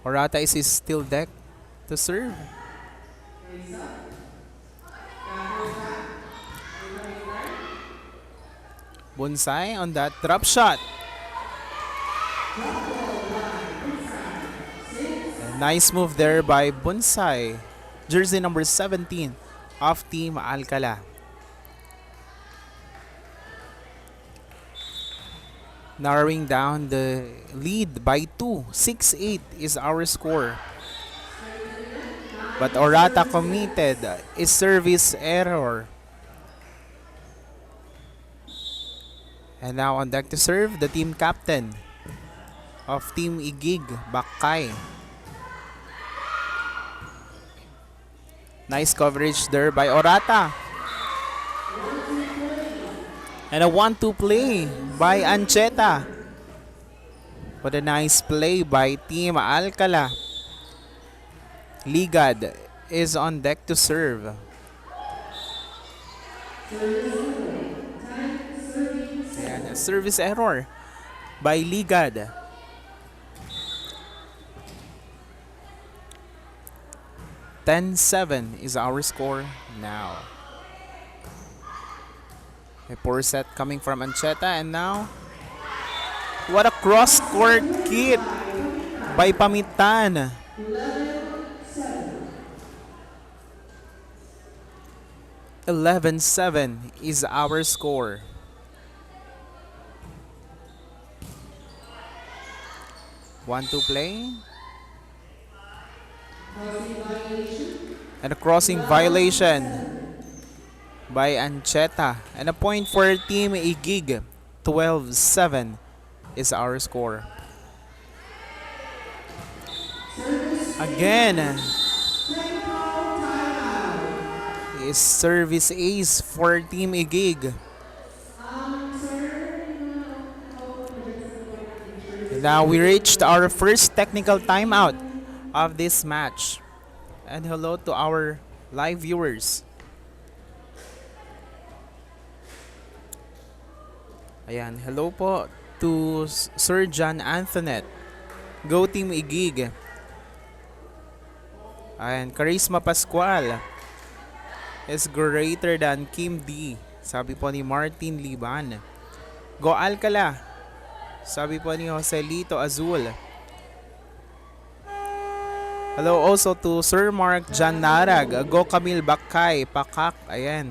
Orata is still decked to serve. Bonsai on that drop shot. A nice move there by Bonsai. Jersey number 17 of Team Alcala. Narrowing down the lead by 2. 6-8 is our score. But Orata committed a service error. And now on deck to serve, the team captain of Team Igig, Bakay. Nice coverage there by Orata. And a 1-2 play by Ancheta. What a nice play by Team Alcala. Ligad is on deck to serve. And a service error by Ligad. $10-7 is our score now. A poor set coming from Ancheta, and now what a cross-court hit by Pamitan. 11-7 is our score. One to play. And a crossing violation by Ancheta. And a point for Team Igig. 12-7 is our score. Again, is service ace for Team Igig. Now we reached our first technical timeout of this match. And hello to our live viewers. Ayan, hello po to Sir John Antoinette. Go Team Igig. And Charisma Pascual is greater than Kim D. Sabi po ni Martin Liban. Go Alcala. Sabi po ni Joselito Azul. Hello also to Sir Mark Jan Narag. Go Camille Bakay. Pakak. Ayan.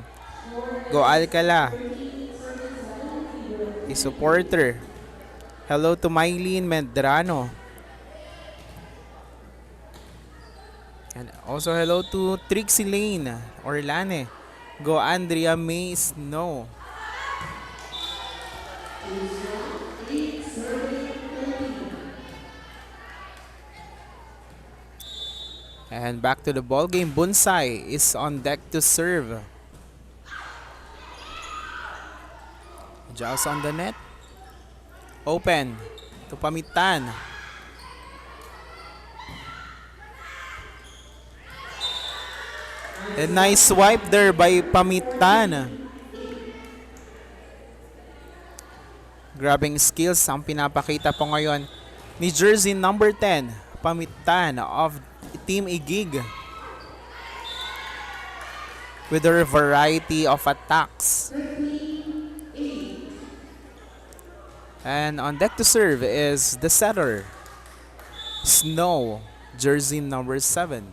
Go Alcala. A supporter. Hello to Mylene Medrano. And also hello to Trixie Lane Orlane. Go Andrea May Snow. And back to the ball game. Bonsai is on deck to serve. Just on the net. Open to Pamitan. A nice swipe there by Pamitan. Grabbing skills ang pinapakita po ngayon ni jersey number 10, Pamitan of Team Igig. With her variety of attacks. And on deck to serve is the setter, Snow, jersey number 7.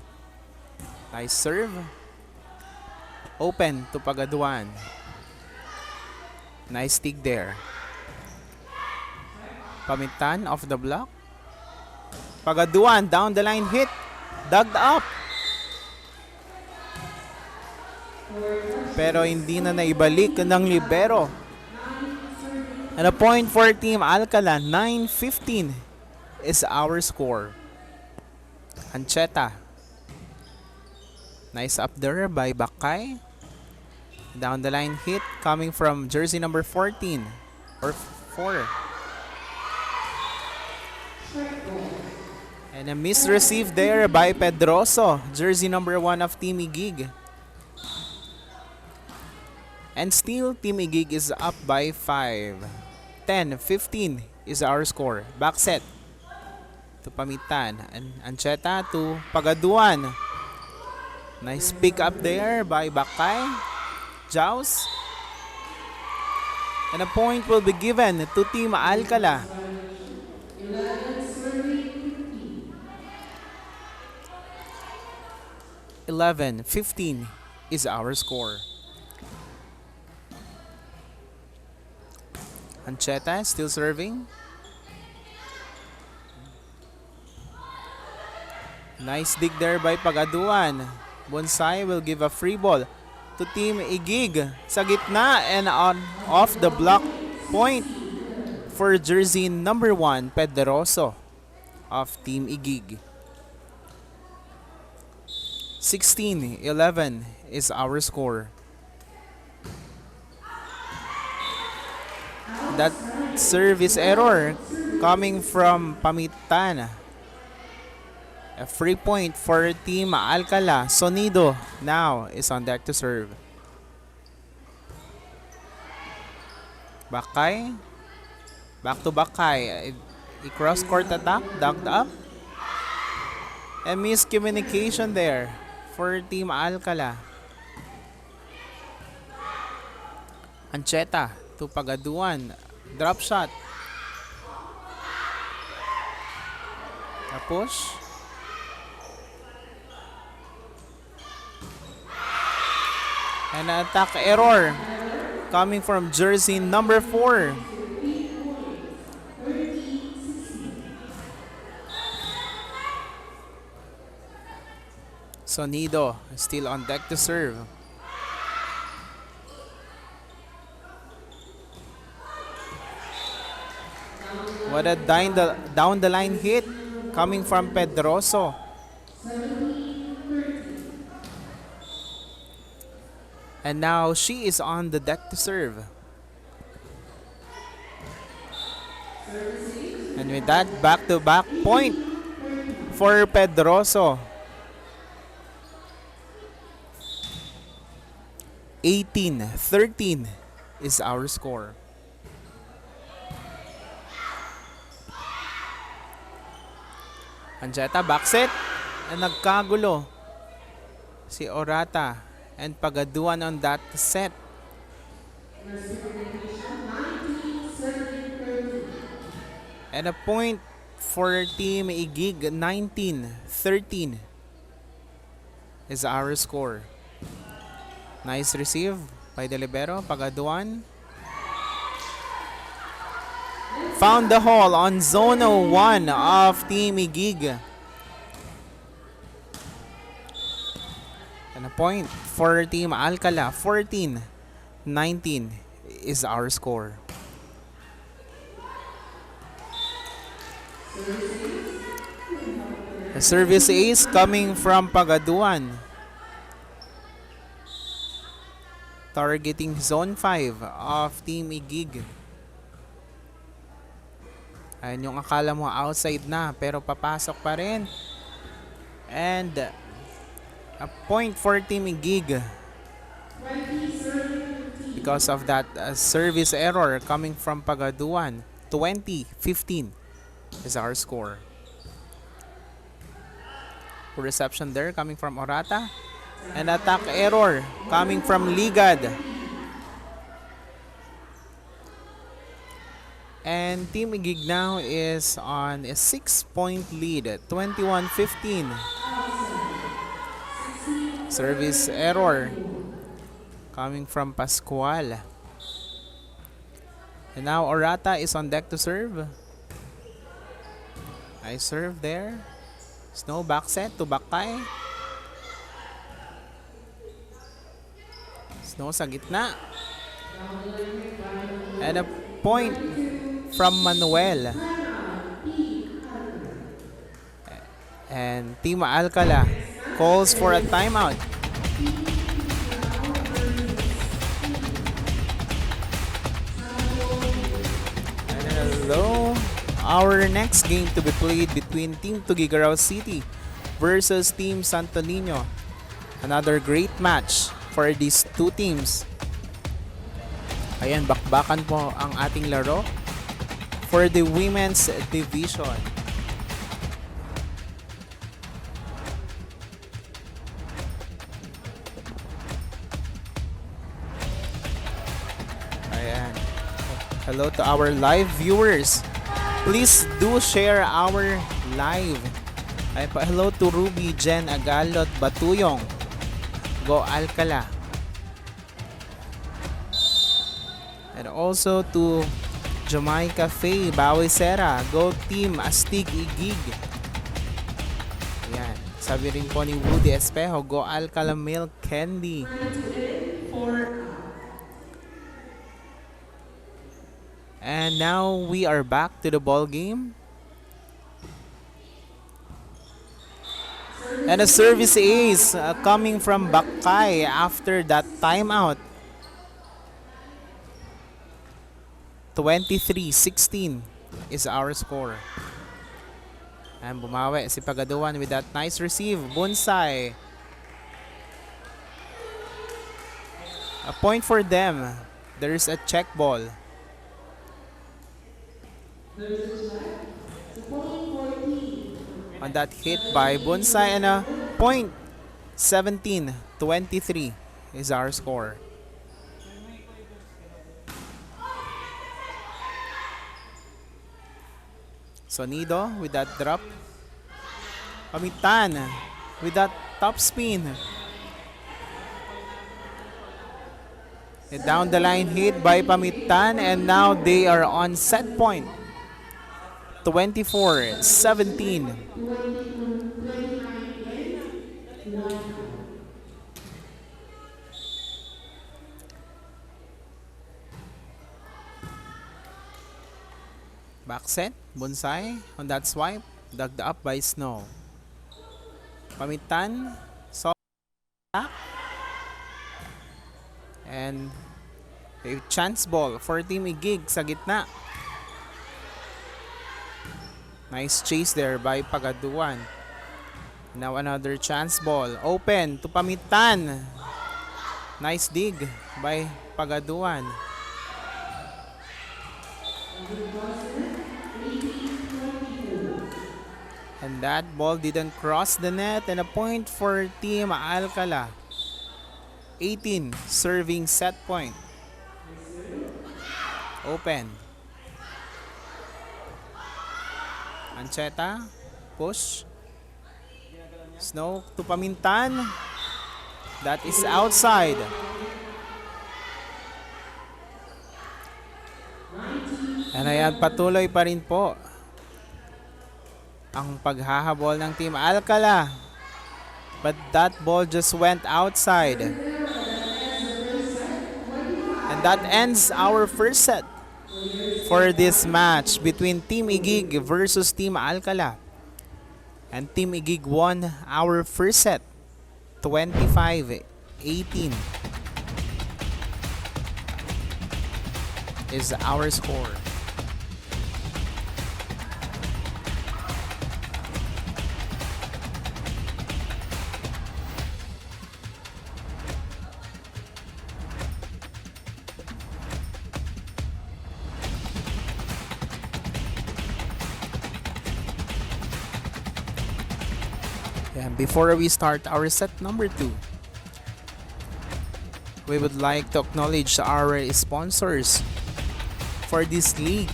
Nice serve. Open to Pagaduan. Nice dig there. Pamitan off the block. Pagaduan down the line hit. Dug up. Pero hindi na naibalik ng libero. And a point for Team Alcala. 9-15 is our score. Ancheta. Nice up there by Bakay. Down the line hit coming from jersey number 14 or 4. And a miss receive there by Pedroso, jersey number 1 of Team Igig. And still Team Igig is up by 5. 10-15 is our score. Back set. to Pamitan. And Ancheta to Pagaduan. Nice pick up there by Bakay. Jaus. And a point will be given to Team Alcala. 11-15 is our score. Ancheta still serving. Nice dig there by Pagaduan. Bonsai will give a free ball to Team Igig sa gitna and off the block point for jersey number 1, Pedroso of Team Igig. 16-11 is our score. That service error coming from Pamitan. A free point for Team Alcala. Sonido now is on deck to serve. Bakay. Back to Bakay. A cross-court attack. Ducked up. And miscommunication there for Team Alcala. Ancheta to Pagaduan. Drop shot. A push. And an attack error coming from jersey number 4. Sonido still on deck to serve. What a down the line hit coming from Pedroso. And now she is on the deck to serve. And with that, back-to-back point for Pedroso. 18-13 is our score. Ancheta backset and nagkagulo si Orata and Pagaduan on that set. And a point for Team Igig. 19-13 is our score. Nice receive by the libero. Pagaduan found the hole on zone 1 of Team Igig. And a point for Team Alcala. 14-19 is our score. A service ace coming from Pagaduan. Targeting zone 5 of Team Igig. Ayun yung akala mo outside na pero papasok pa rin. And a point for Team Igig because of that service error coming from Pagaduan. 20-15 is our score. Reception there coming from Orata. And attack error coming from Ligad. And Team Igig now is on a 6-point lead. 21-15. Service error coming from Pascual. And now Orata is on deck to serve. Nice serve there. Snow back set to Bakay. Snow sa gitna. And a point from Manuel. And Team Alcala calls for a timeout. And hello. Our next game to be played between Team Tuguegarao City versus Team Santo Niño. Another great match for these two teams. Ayan, bakbakan po ang ating laro for the women's division. Hello to our live viewers. Please do share our live. Ay pa hello to Ruby Jen Agalot Batuyong. Go Alcala. And also to Jamaica Faye Bawisera. Go Team Astig Igig. Ayan. Sabi rin po ni Woody Espejo. Go Alcala Milk Candy. And now we are back to the ball game. And a service ace coming from Bakay after that timeout. 23-16 is our score. And bumawi si Pagaduan with that nice receive. Bonsai. A point for them. There's a check ball. On that hit by Bonsai, and a point. 17-23 is our score. Sonido with that drop. Pamitan with that top spin. A down the line hit by Pamitan, and now they are on set point. 24-17. Back set, Bonsai on that swipe, dug up by Snow. Pamitan, soft back. And a chance ball for Team Igig sa gitna. Nice chase there by Pagaduan. Now another chance ball. Open to Pamitan. Nice dig by Pagaduan. And that ball didn't cross the net, and a point for Team Alcala. 18 serving set point. Open. Ancheta, push. Snow to Pamintan. That is outside. And ayan, patuloy pa rin po ang paghahabol ng Team Alcala. But that ball just went outside. And that ends our first set for this match between Team Igig versus Team Alcala. And Team Igig won our first set, 25-18 is our score. And before we start our set number 2, we would like to acknowledge our sponsors for this league.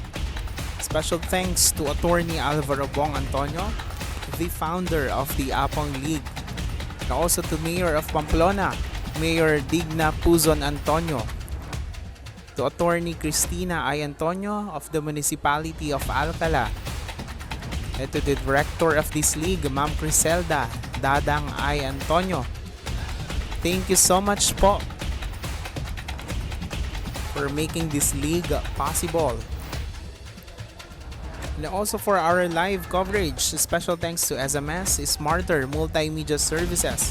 Special thanks to Attorney Alvaro Bong Antonio, the founder of the Apong League, and also to Mayor of Pamplona, Mayor Digna Puzon Antonio, to Attorney Cristina I. Antonio of the Municipality of Alcala, and to the director of this league, Ma'am Criselda Dadang I. Antonio. Thank you so much po for making this league possible. And also for our live coverage, special thanks to SMS Smarter Multimedia Services.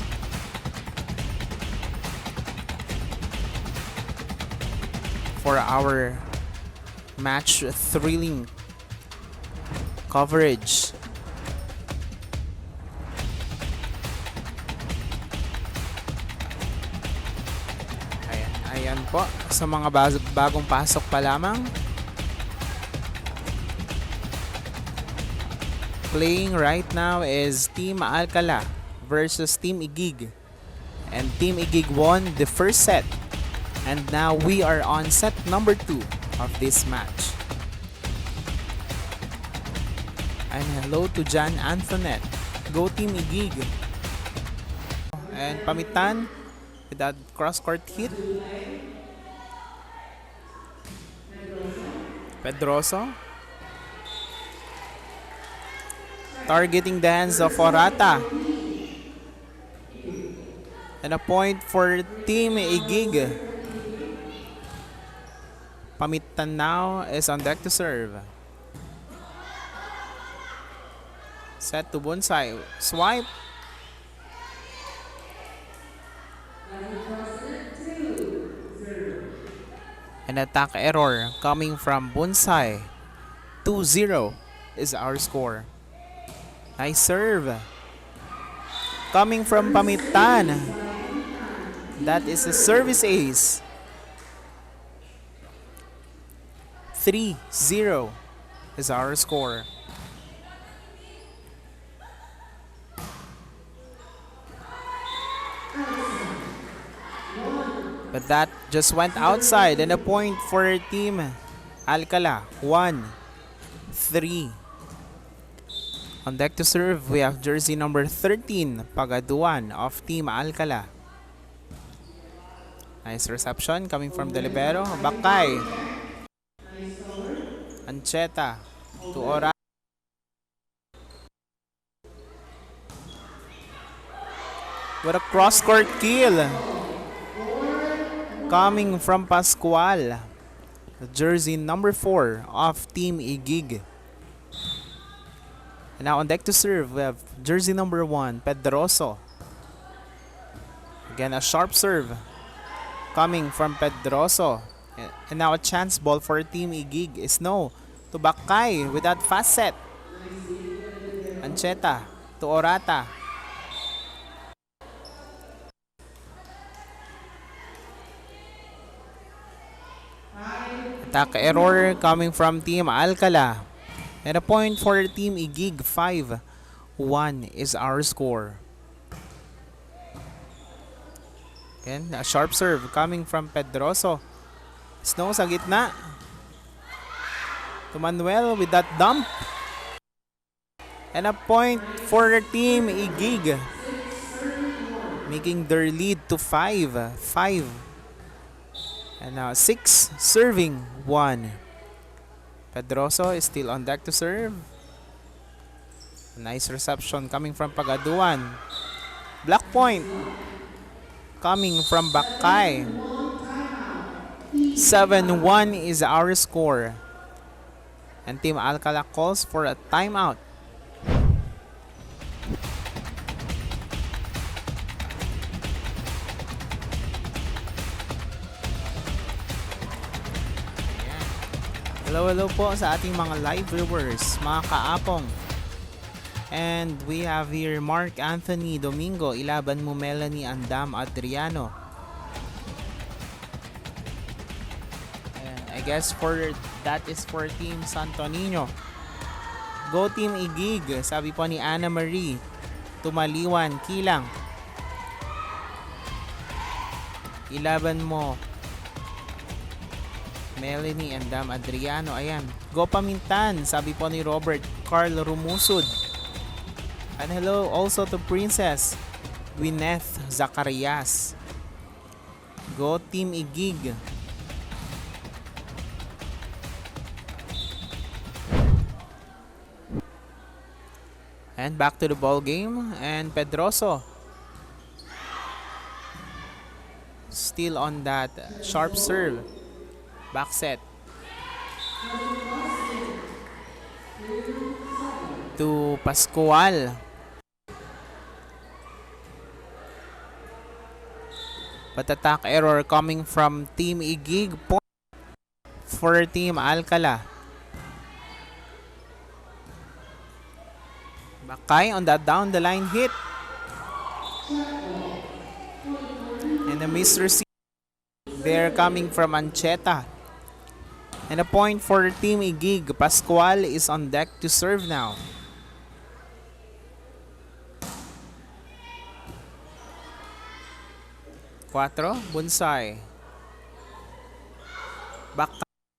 For our match thrilling coverage. Ayan po, sa mga bagong pasok pa lamang. Playing right now is Team Alcala versus Team Igig. And Team Igig won the first set. And now we are on set number 2. of this match. And hello to Jan Antoinette. Go Team Igig. And Pamitan with that cross-court hit. Pedroso. Targeting the hands of Orata. And a point for Team Igig. Pamitan now is on deck to serve. Set to Bonsai. Swipe. An attack error coming from Bonsai. 2-0 is our score. Nice serve. Coming from Pamitan. That is a service ace. 3-0 is our score. But that just went outside, and a point for Team Alcala. 1-3. On deck to serve, we have jersey number 13, Pagaduan of Team Alcala. Nice reception coming from the libero. Bakay. Ancheta to Ora. What a cross-court kill coming from Pascual, jersey number 4 of Team Igig. And now on deck to serve, we have jersey number 1, Pedroso. Again, a sharp serve coming from Pedroso. And now a chance ball for Team Igig is no to Bakay with that fast set. Ancheta to Orata. Attack error coming from Team Alcala. And a point for Team Igig. 5-1 is our score. Again, a sharp serve coming from Pedroso. Snow sa gitna. To Manuel with that dump. And a point for Team Igig, making their lead to 5. And now 6 serving 1. Pedroso is still on deck to serve. Nice reception coming from Pagaduan. Black point coming from Bakay. 7-1 is our score. And Team Alcala calls for a timeout. Hello po sa ating mga live viewers, mga kaapong. And we have here Mark Anthony Domingo, ilaban mo Melanie Andam Adriano. And I guess that is for Team Santo Niño. Go Team Igig, sabi po ni Ana Marie Tumaliwan Kilang. Ilaban mo Melanie and Dam Adriano. Ayan. Go Pamintan, sabi po ni Robert Carl Rumusud. And hello also to Princess Gwyneth Zacarias. Go Team Igig. And back to the ball game. And Pedroso still on that sharp serve. Back set to Pascual. But attack error coming from Team Igig. Point for Team Alcala. Bakay on that down the line hit. And a missed receive there coming from Ancheta. And a point for Team Igig. Pascual is on deck to serve now. Bonsai. Back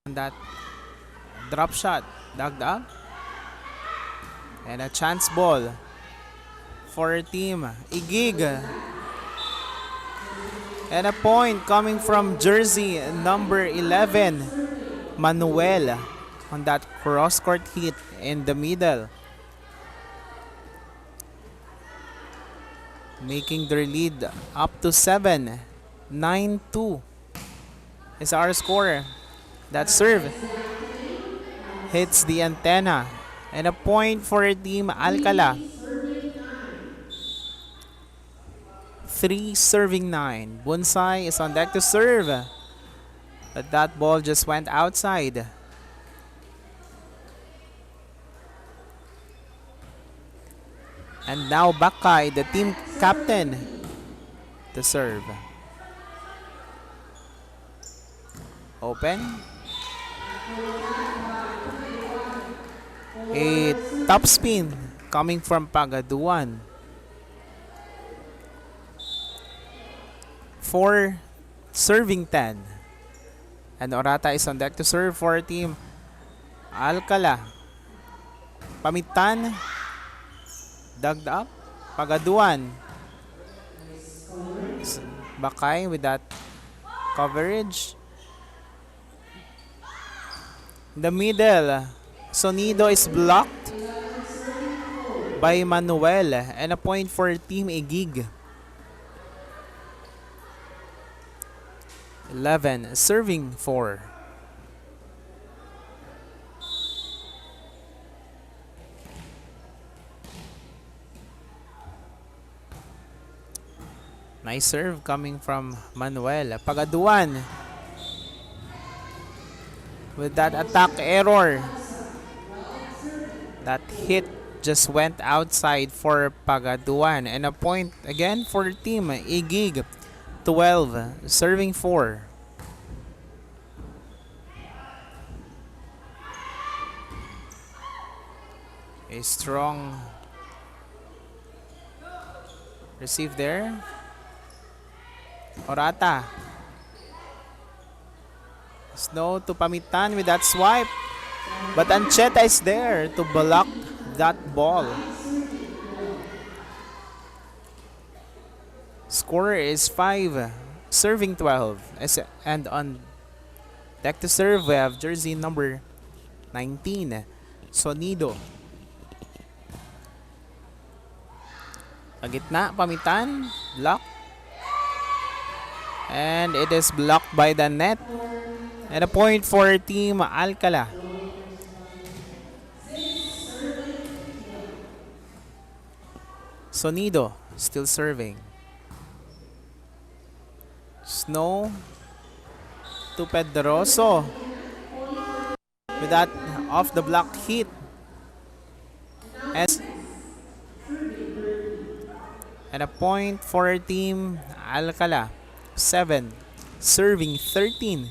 on that drop shot. Dug up. And a chance ball for Team Igig. And a point coming from jersey number 11, Manuel, on that cross-court hit in the middle, making their lead up to 7. 9-2 is our score. That serve hits the antenna. And a point for Team Alcala. 3 serving 9. Bunsay is on deck to serve. But that ball just went outside. And now Bakay, the team captain, to serve. Open. A top spin coming from Pagaduan. 4 serving 10. And Orata is on deck to serve for Team Alcala. Pamitan. Dug up. Pagaduan. Bakay with that coverage. In the middle, Sonido is blocked by Manuel. And a point for Team Igig. 11 serving 4. Nice serve coming from Manuel. Pagaduan with that attack error. That hit just went outside for Pagaduan. And a point again for Team Igig. 12 serving 4. A strong receive there. Orata. Snow to Pamitan with that swipe. But Ancheta is there to block that ball. Score is 5 serving 12. And on deck to serve we have jersey number 19, Sonido. Pagitna, Pamitan, block. And it is blocked by the net. And a point for Team Alcala. Sonido still serving. Snow to Pedroso with that off the block hit. And a point for Team Alcala. 7 serving 13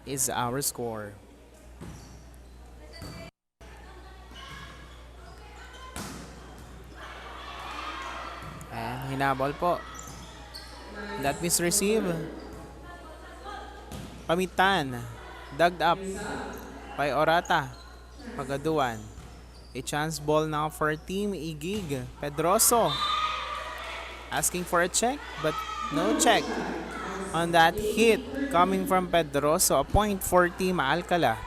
is our score. And hinabol po. That misreceive. Pamitan. Dug up by Orata. Pagaduan. A chance ball now for Team Igig. Pedroso asking for a check, but no check on that hit coming from Pedroso. A point for Team Alcala.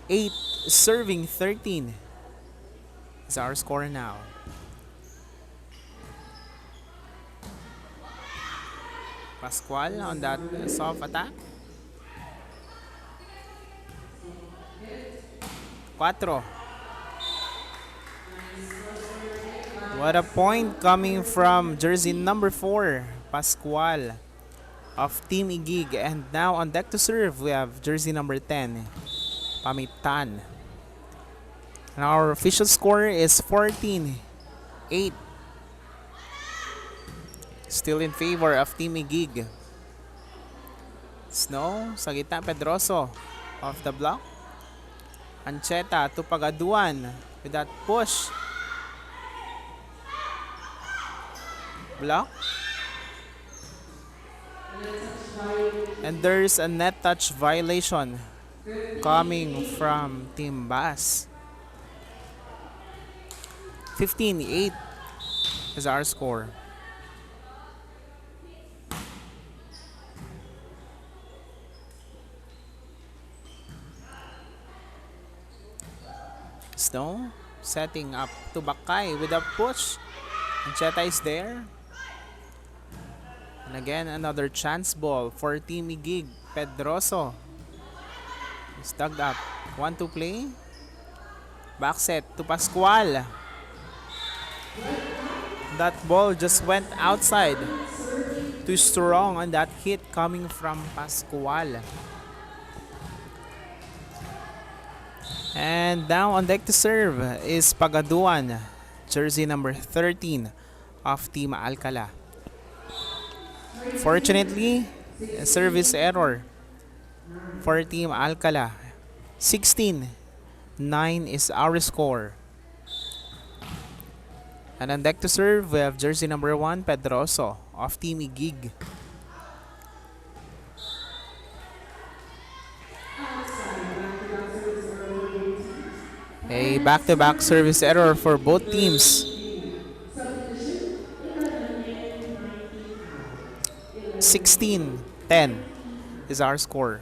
8 serving 13 is our score now. Pascual on that soft attack. 4. What a point coming from jersey number 4, Pascual of Team Igig. And now on deck to serve we have jersey number 10, Pamitan. And our official score is 14-8. Still in favor of Team Igig. Snow sa gitna, Pedroso off the block. Ancheta to Pagaduan with that push. Block. And there's a net touch violation coming from Team Bass. 15-8 is our score. Snow setting up to Bakay with a push. Ancheta is there. And again, another chance ball for Team Igig. Pedroso is tugged up. 1-2 play. Back set to Pascual. That ball just went outside. Too strong on that hit coming from Pascual. And now on deck to serve is Pagaduan, jersey number 13 of Team Alcala. Fortunately, a service error for Team Alcala. 16-9 is our score. And on deck to serve, we have jersey number 1, Pedroso of Team Igig. A back-to-back service error for both teams. 16-10 is our score.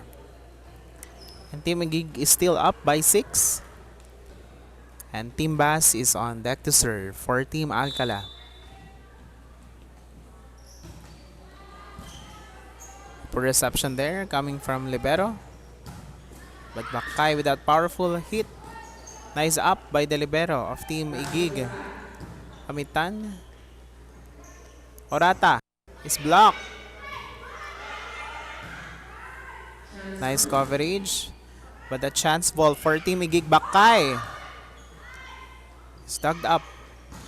And Team Igig is still up by 6. And Team Bass is on deck to serve for Team Alcala. Poor reception there coming from Libero. But Bakay with that powerful hit. Nice up by the Libero of Team Igig. Kamitan. Orata is blocked. Nice coverage. But a chance ball for Team Igig. Bakay. Stuck up.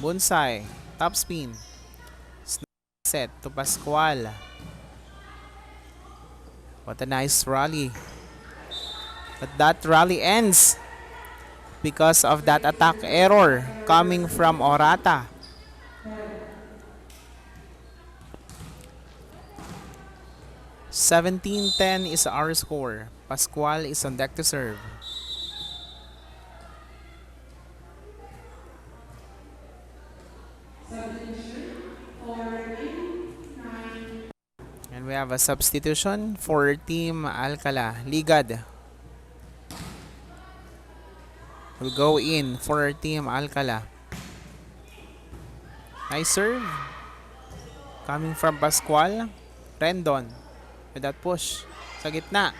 Bunsay. Top spin. Set to Pascual. What a nice rally. But that rally ends because of that attack error coming from Orata. $17-10 is our score. Pascual is on deck to serve. And we have a substitution for Team Alcala. Ligad will go in for Team Alcala. Nice serve coming from Pascual. Rendon with that push sa gitna.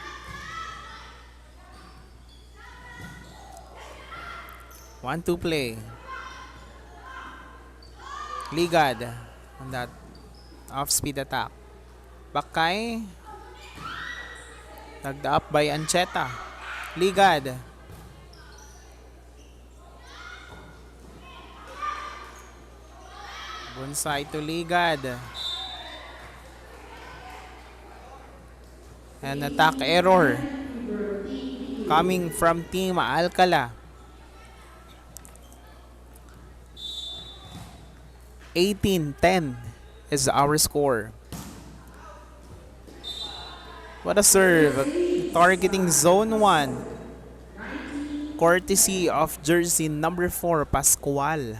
One, two play. Ligad on that off-speed attack. Bakay. Tugged up by Ancheta. Ligad. Bunsay to Ligad. An attack error coming from Team Alcala. 18-10 is our score. What a serve. Targeting zone 1. Courtesy of jersey number 4, Pascual.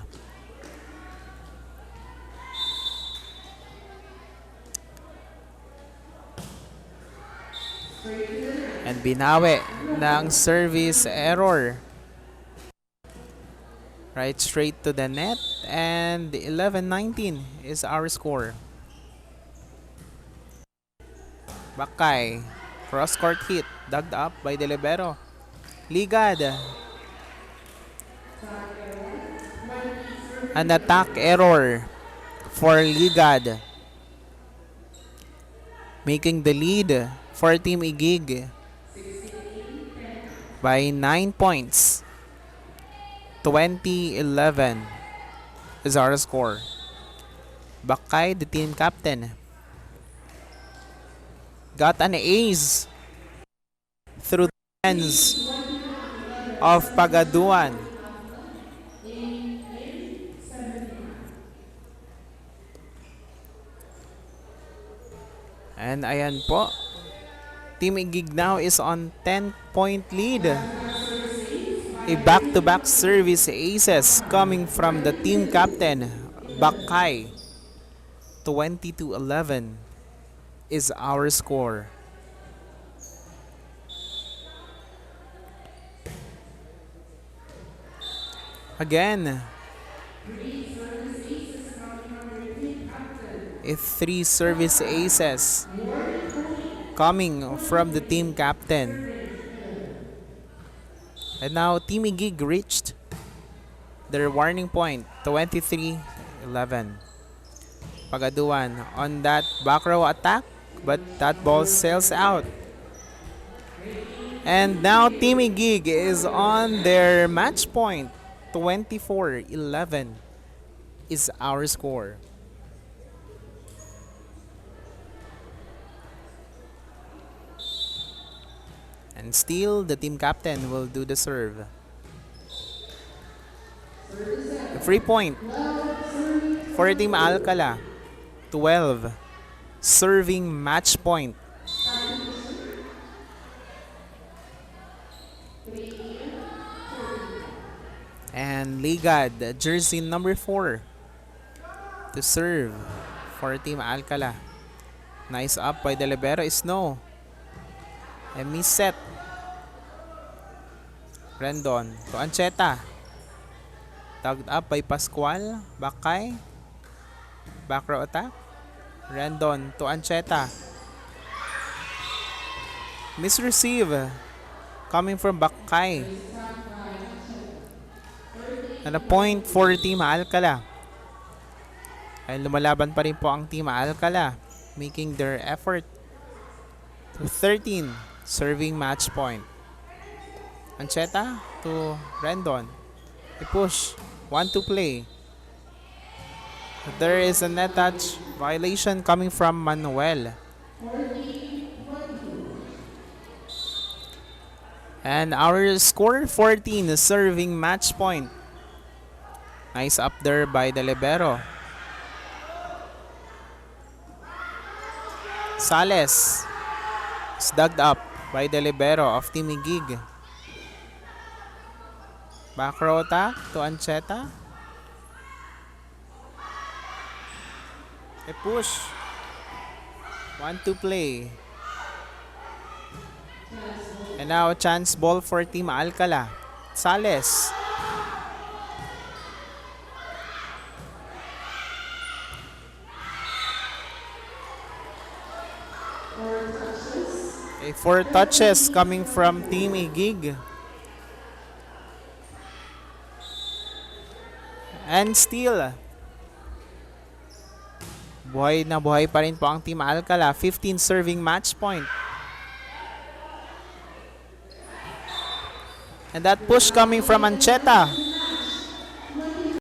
And binawi ng service error. Right straight to the net. And 11-19 is our score. Bakay. Cross-court hit. Dug up by the Libero. Ligad. An attack error for Ligad. Making the lead for Team Igig by 9 points. 20-11 is our score. Bakay, the team captain, got an ace through the hands of Pagaduan. And ayan po. Team Igig now is on 10-point lead. A back-to-back service aces coming from the team captain, Bakay. 20-11 is our score. Again, a 3 service aces coming from the team captain. And now Team Igig reached their warning point, 23-11. Pagaduan on that back row attack, but that ball sails out. And now Team Igig is on their match point. 24-11 is our score. And still, the team captain will do the serve. A free point for Team Alcala. 12. Serving match point. And Ligad, jersey number 4, to serve for Team Alcala. Nice up by the libero is no. And miss set. Rendon to Ancheta. Tugged up by Pascual. Bakay. Back row attack. Rendon to Ancheta. Misreceive. Coming from Bakay. And a point for Team Alcala. Ay lumalaban pa rin po ang Team Alcala, making their effort to 13 serving match point. Ancheta to Rendon. A push. 1-2 play. There is a net touch violation coming from Manuel. And our score 14 serving match point. Nice up there by the libero. Sales is dug up by the libero of Team Igig. Back row attack to Ancheta. A push. 1-2 play. And now a chance ball for Team Alcala. Sales. A 4 touches coming from Team Igig. And still, buhay na buhay pa rin po ang Team Alcala. 15 serving match point. And that push coming from Ancheta.